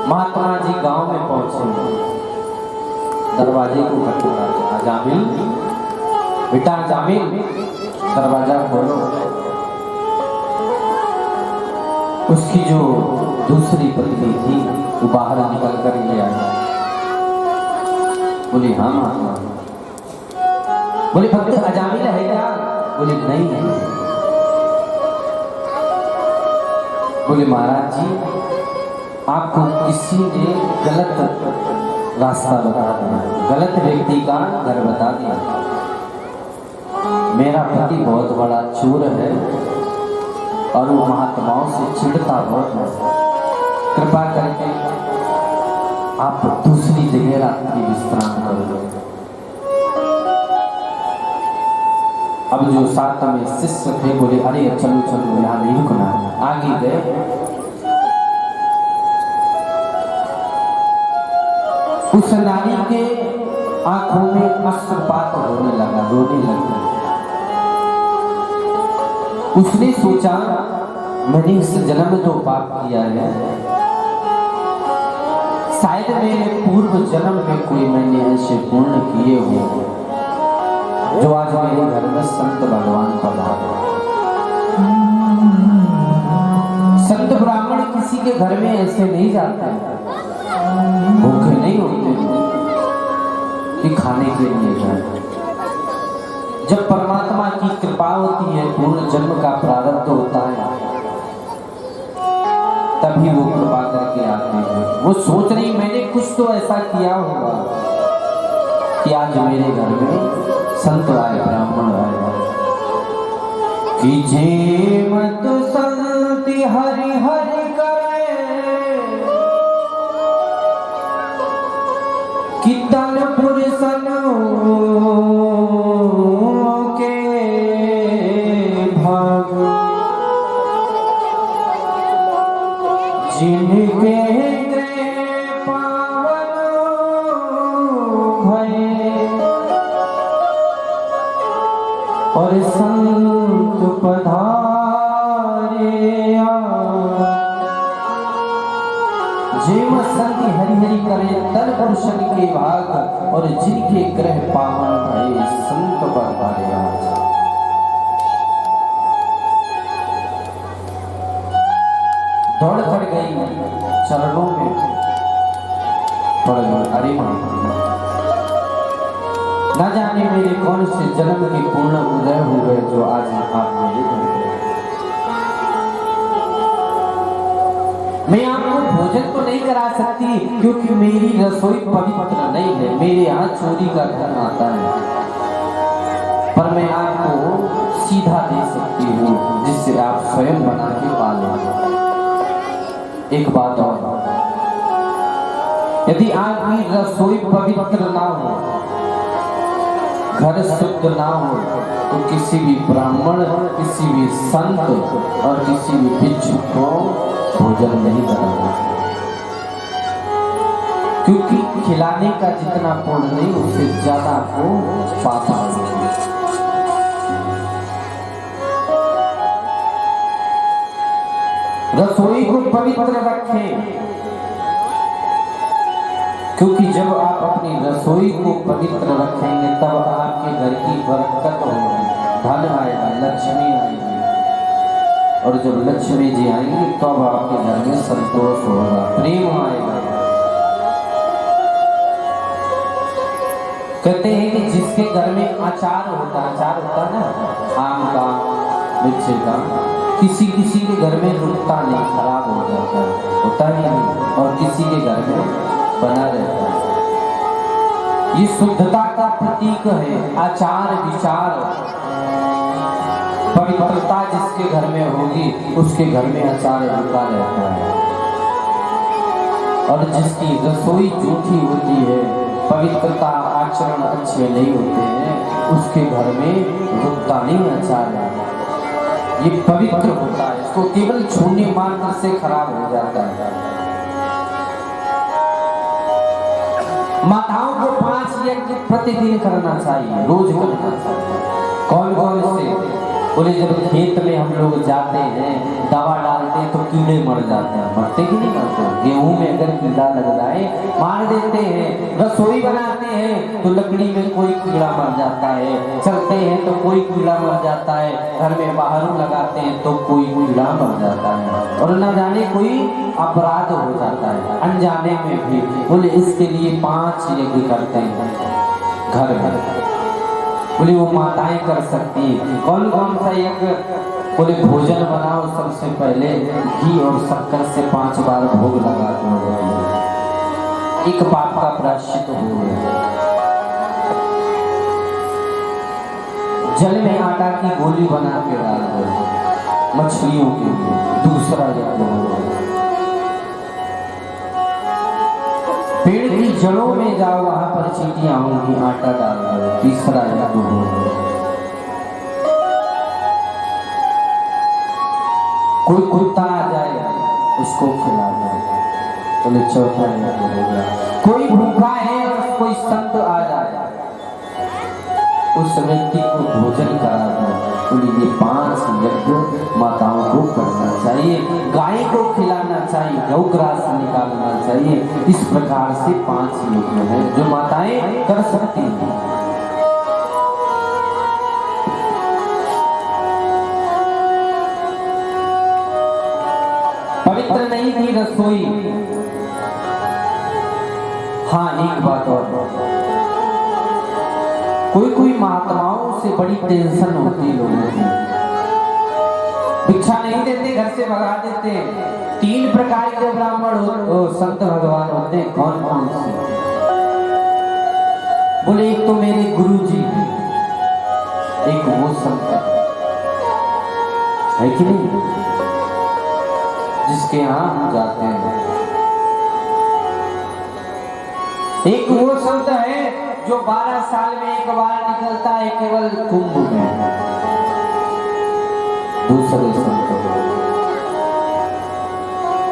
महात्मा जी गांव में पहुंचे, दरवाजे को खटखटाया। जामिल, बेटा जामिल, दरवाजा खोलो। उसकी जो दूसरी पत्नी थी वो बाहर निकल कर ले आई। बोली हाँ महात्मा। बोले भक्त अजामिल है क्या? बोले नहीं है। बोले महाराज जी, आपको किसी ने गलत रास्ता बता दिया, गलत व्यक्ति का घर बता दिया। मेरा पति बहुत बड़ा चोर है और वो महात्माओं से चिढ़ता बहुत है। कृपा करके आप दूसरी जगह रात्रि विश्राम करो। अब जो साथ में शिष्य थे बोले अरे चलो चलो, यहाँ नहीं रुकना। आगे गए, उस नारी के आंखों में अश्रुपात होने लगा, रोने लगी। उसने सोचा मैंने इस जन्म में तो पाप किया है, शायद मेरे पूर्व जन्म में कोई मैंने ऐसे पुण्य किए हो जो आज मेरे घर में संत भगवान पधारे। संत ब्राह्मण किसी के घर में ऐसे नहीं जाते, भूखे नहीं होते कि खाने के लिए जाए। जब परमात्मा की कृपा होती है, पूर्ण जन्म का प्रारब्ध होता है, तभी वो कृपा करके आते हैं। वो सोच रही मैंने कुछ तो ऐसा किया होगा कि आज मेरे घर में संत आए, ब्राह्मण आए। कि जे मत संति हरि हरि करे, कि तन पुरुषन के भाग, जिनके पावन भय और संत पधारे। जेव संति हरि हरि करे, तन पुरुषन के भाग और जिनके ग्रह पावन भय संत पधारे। दौड़ कर गई, चरणों में पड़ गई। अरे ना जाने मेरे कौन से जन्म के पूर्ण उदय हुए जो आज आप मेरे घर पे। मैं आपको भोजन तो नहीं करा सकती क्योंकि मेरी रसोई पवित्र नहीं है, मेरे यहाँ चोरी का धन आता है, पर मैं आपको सीधा दे सकती हूँ जिससे आप स्वयं बना के पालें। एक बात और, यदि आपकी रसोई पवित्र ना हो, घर शुद्ध ना हो, तो किसी भी ब्राह्मण, किसी भी संत और किसी भी भिक्षु को भोजन नहीं करना, क्योंकि खिलाने का जितना पुण्य नहीं उससे ज्यादा आपको पाप आएगा। रसोई को पवित्र रखें, क्योंकि जब आप अपनी रसोई को पवित्र रखेंगे तब आपके घर की बरकत होगी, धन आएगा, लक्ष्मी आएगी, और जब लक्ष्मी जी आएंगे तब आपके घर में संतोष होगा, प्रेम आएगा। कहते हैं कि जिसके घर में अचार होता है ना, आम का, मिर्ची का, किसी किसी के घर में रुकता नहीं, खराब हो जाता है, होता ही नहीं, और किसी के घर में बना रहता है। ये शुद्धता का प्रतीक है। आचार विचार पवित्रता जिसके घर में होगी उसके घर में आचार रुका रहता है, और जिसकी रसोई जूठी होती है, पवित्रता आचरण अच्छे नहीं होते हैं, उसके घर में रुकता नहीं आचार है। ये पवित्र होता है, इसको केवल छूने मात्र से खराब हो जाता है। माताओं को 5 यज्ञ प्रतिदिन करना चाहिए, रोज करना चाहिए। कौन कौन से? बोले जब खेत में हम लोग जाते हैं दवा डालते हैं तो कीड़े मर जाते हैं, मरते कि नहीं मरते? गेहूं में अगर कीड़ा लग जाए मार देते हैं। रसोई बनाते हैं तो लकड़ी में कोई कीड़ा मर जाता है, चलते हैं तो कोई कीड़ा मर जाता है, घर में बाहरों लगाते हैं तो कोई कीड़ा मर जाता है, और न जाने कोई अपराध हो जाता है अनजाने में भी। बोले इसके लिए 5 यज्ञ करते हैं घर में। बोले वो माताएं कर सकती हैं। कौन कौन सा यज्ञ? बोले भोजन बनाओ, सबसे पहले घी और शक्कर से 5 बार भोग लगा दो, एक पाप का प्रायश्चित हो गया। जल में आटा की गोली बना के डाल दो मछलियों के लिए, दूसरा यज्ञ हो गया। पेड़ की जड़ों में जाओ, वहां पर चींटियां होंगी, आटा डाल दो, तीसरा यज्ञ हो गया। कोई कुत्ता आ जाए उसको खिला दो, बोले चौथा यज्ञ हो गया। कोई भूखा है और कोई संत आ जाए उस व्यक्ति को भोजन करा दो, बोले ये 5 यज्ञ माताओं को करना चाहिए। गाय को खिलाना चाहिए, गौग्रास निकालना चाहिए। इस प्रकार से 5 यज्ञ हैं जो माताएं कर सकती हैं। पवित्र नहीं थी रसोई। हाँ एक बात और, कोई महात्माओं से बड़ी टेंशन होती लोगों की, भिक्षा नहीं देते, घर से भगा देते। 3 प्रकार के ब्राह्मण संत भगवान होते हैं। कौन कौन से? बोले एक तो मेरे गुरु जी, एक वो संत है कि नहीं जिसके यहाँ हम जाते हैं, एक वो संत है जो 12 साल में एक बार निकलता है केवल कुंभ में। दूसरे संत,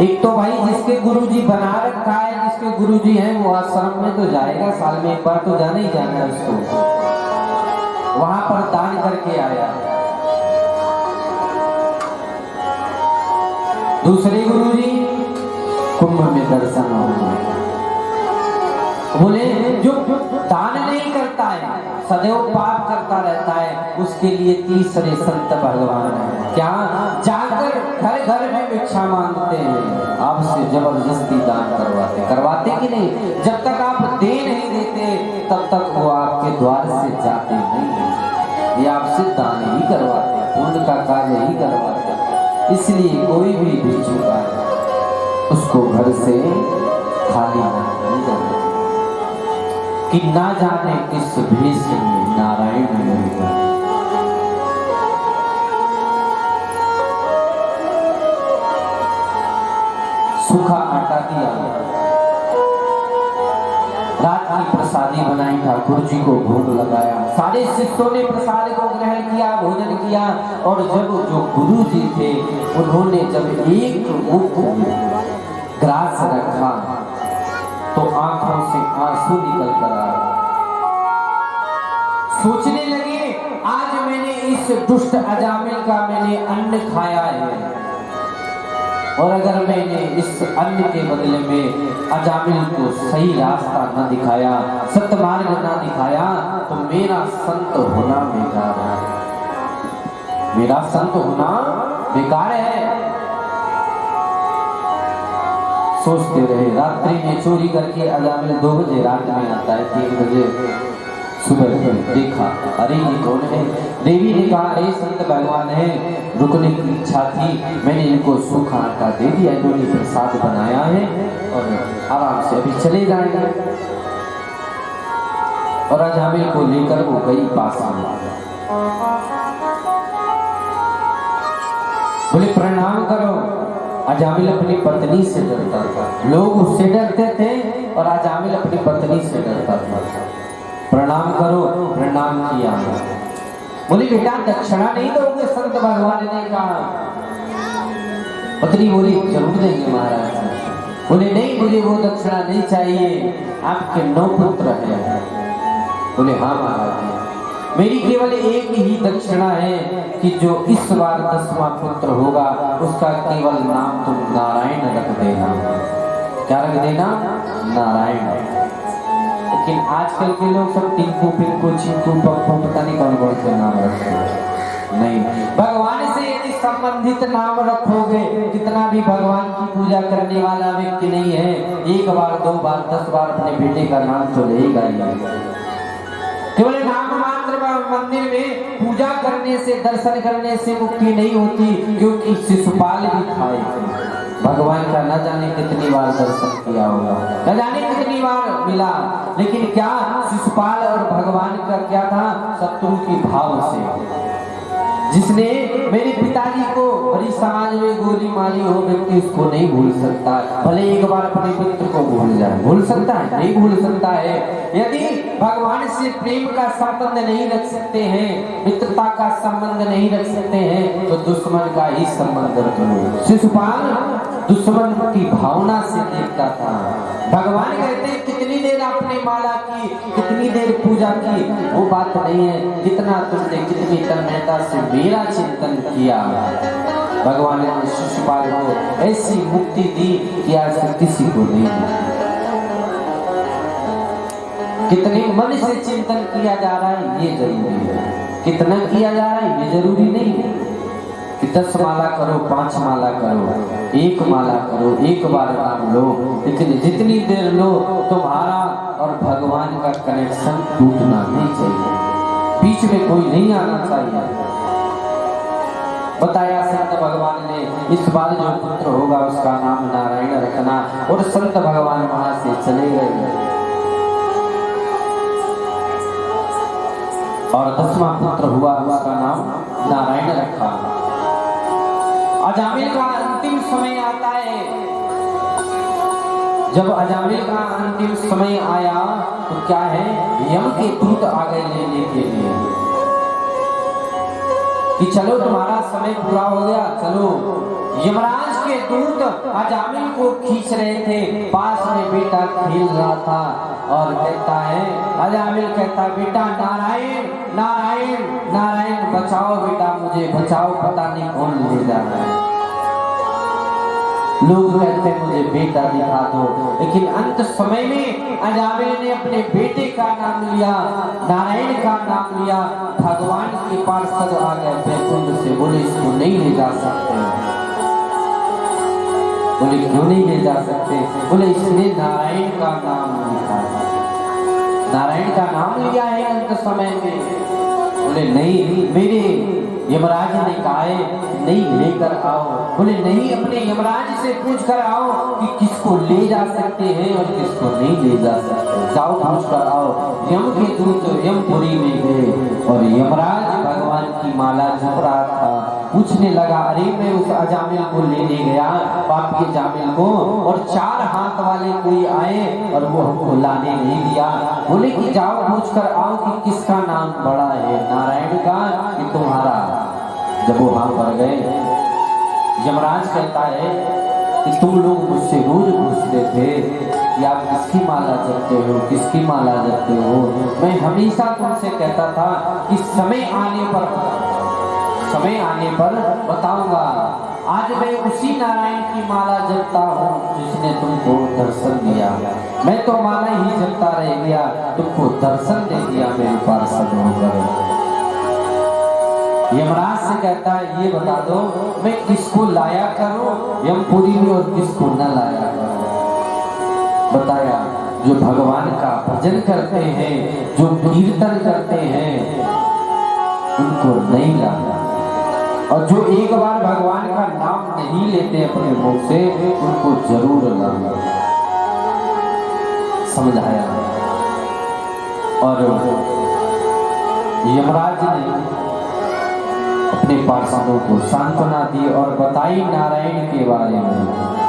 एक तो भाई जिसके गुरुजी बना रखा है, जिसके गुरुजी हैं वो आश्रम में तो जाएगा, साल में एक बार तो जाना ही जाना है उसको, वहां पर दान करके आया। दूसरे गुरुजी कुंभ में दर्शन होंगे। बोले जो दान नहीं करता है, सदैव पाप करता रहता है, उसके लिए तीसरे संत भगवान है। क्या? जाकर घर घर में भिक्षा मांगते हैं, आपसे जबरदस्ती दान करवाते कि नहीं? जब तक आप दे नहीं देते तब तक वो आपके द्वार से जाते नहीं, ये आपसे दान ही करवाते, पुण्य का कार्य ही करवाते। इसलिए कोई भी भिक्षुक आए उसको घर से खाली नहीं जाना, कि ना जाने किस भेष में नारायण मिलेगा। सूखा आटा दिया, रात की प्रसादी बनाई, ठाकुर जी को भोग लगाया, सारे शिष्यों ने प्रसाद को ग्रहण किया, भोजन किया। और जब जो गुरु जी थे उन्होंने जब एक मुट्ठी ग्रास रखा तो आंखों से आंसू निकल कर आए। सोचने लगे आज मैंने इस दुष्ट अजामिल का मैंने अन्न खाया है, और अगर मैंने इस अन्न के बदले में अजामिल को सही रास्ता न दिखाया, सत्मार्ग न दिखाया, तो मेरा संत होना बेकार है, मेरा संत होना बेकार है। सोचते रहे। रात्रि में चोरी करके अजामिल 2 बजे रात में आता है, 3 बजे सुबह देखा, अरे ये कौन है? देवी ने कहा अरे संत भगवान है, रुकने की इच्छा थी, मैंने इनको सूखा आटा दे दिया, इन्होंने प्रसाद बनाया है और आराम से अभी चले जाएंगे। और अजामिल को लेकर वो गई पास में, बोले प्रणाम करो। अजामिल अपनी पत्नी से डरता था, लोग उससे डरते थे और अजामिल अपनी पत्नी से डरता था। प्रणाम करो, प्रणाम किया। बोली बेटा दक्षिणा नहीं दोगे? संत भगवान ने कहा। पत्नी बोली जरूर देंगे महाराज। बोले नहीं, मुझे वो दक्षिणा नहीं चाहिए, आपके 9 पुत्र हैं। बोले हाँ महाराज। मेरी केवल एक ही दक्षिणा है कि जो इस बार 10वां पुत्र होगा उसका केवल नाम तुम नारायण रख देना। क्या रख देना? नारायण। लेकिन आजकल के लोग सब टिंकू पिंकू चिंकू पप्पू पता नहीं कौन कौन से नाम रखते हैं। नहीं, भगवान से यदि संबंधित नाम रखोगे, कितना भी भगवान की पूजा करने वाला व्यक्ति नहीं है, 1 बार 2 बार 10 बार अपने बेटे का नाम तो लेगा ही। केवल नाम मात्र मंदिर में पूजा करने से, दर्शन करने से मुक्ति नहीं होती, क्योंकि शिशुपाल भी था भगवान का, न जाने कितनी बार दर्शन किया होगा, न जाने कितनी बार मिला, लेकिन क्या शिशुपाल और भगवान का क्या था? शत्रु की भाव से। जिसने मेरे पिताजी को बड़ी समाज में गोली मारी हो, व्यक्ति उसको नहीं भूल सकता, भले एक बार अपने मित्र को भूल जाए। भूल सकता है? नहीं भूल सकता है। यदि भगवान से प्रेम का संबंध नहीं रख सकते हैं, मित्रता का संबंध नहीं रख सकते हैं, तो दुश्मन का ही संबंध रख लो। शिशुपाल दुश्मन की भावना से देखता था। भगवान कहते हैं कितनी देर आपने माला की, कितनी देर पूजा की, वो बात नहीं है, कितना तुमने कितनी तन्मयता से मेरा चिंतन किया। भगवान ने शिशुपाल को ऐसी मुक्ति दी कि आज किसी को नहीं। कितने मन से चिंतन किया जा रहा है ये जरूरी है, कितना किया जा रहा है ये जरूरी नहीं है कि 10 माला करो, 5 माला करो, 1 माला करो, 1 बार नाम लो, लेकिन जितनी देर लो तुम्हारा और भगवान का कनेक्शन टूटना नहीं चाहिए, बीच में कोई नहीं आना चाहिए। बताया संत भगवान ने इस बार जो पुत्र होगा उसका नाम नारायण रखना, और संत भगवान वहां से चले गए और 10वां पुत्र हुआ, उसका नाम नारायण रखा। अजामिल का अंतिम समय आता है। जब अजामिल का अंतिम समय आया तो क्या है, यम के दूत आ गए लेने के लिए कि चलो तुम्हारा समय पूरा हो गया, चलो। यमराज के दूत अजामिल को खींच रहे थे, पास में बेटा खेल रहा था और कहता है, अजामिल कहता, बेटा नारायण नारायण नारायण, बचाओ बेटा मुझे बचाओ, पता नहीं कौन ले जा रहा है। लोग कहते हैं मुझे बेटा दिखा दो, लेकिन अंत समय में अजामिल ने अपने बेटे का नाम लिया, नारायण का नाम लिया। भगवान के पार्षद आ गए बैकुंठ से, बोले इसको नहीं ले जा सकते। बोले क्यों नहीं ले जा सकते? बोले इसने नारायण का नाम लिखा, नारायण का नाम लिया है अंत समय में। बोले नहीं, मेरे यमराज ने कहा है नहीं लेकर आओ। बोले नहीं, अपने यमराज से पूछ कर आओ कि किसको ले जा सकते हैं और किसको नहीं ले जा सकते, जाओ पूछ कर आओ। यम के दूत यमपुरी में गए और यमराज भगवान की माला जप रहा था, पूछने लगा, अरे मैं उस अजामिल को लेने गया, पापी अजामिल को, और 4 हाथ वाले कोई आए और वो हमको लाने नहीं दिया। बोले कि जाओ पूछ कर आओ कि किसका नाम बड़ा है, नारायण का कि तुम्हारा। जब वो वहां पर गए, यमराज कहता है कि तुम लोग मुझसे रोज पूछते थे कि आप किसकी माला जपते हो, किसकी माला जपते हो। मैं हमेशा तुमसे कहता था कि समय आने पर बताऊंगा। आज मैं उसी नारायण की माला जपता हूँ जिसने तुमको दर्शन दिया। मैं तो माला ही जपता रह गया, तुमको दर्शन दे दिया मेरे पार्षद होकर। यमराज से कहता है, ये बता दो मैं किसको लाया करूं यमपुरी में और किसको न लाया करूं। बताया, जो भगवान का भजन करते हैं, जो कीर्तन करते हैं, उनको नहीं लाया, और जो एक बार भगवान का नाम नहीं लेते अपने मुख से, उनको जरूर लाना। समझाया। और यमराज ने अपने पार्षदों को सांत्वना दी और बताई नारायण के बारे में।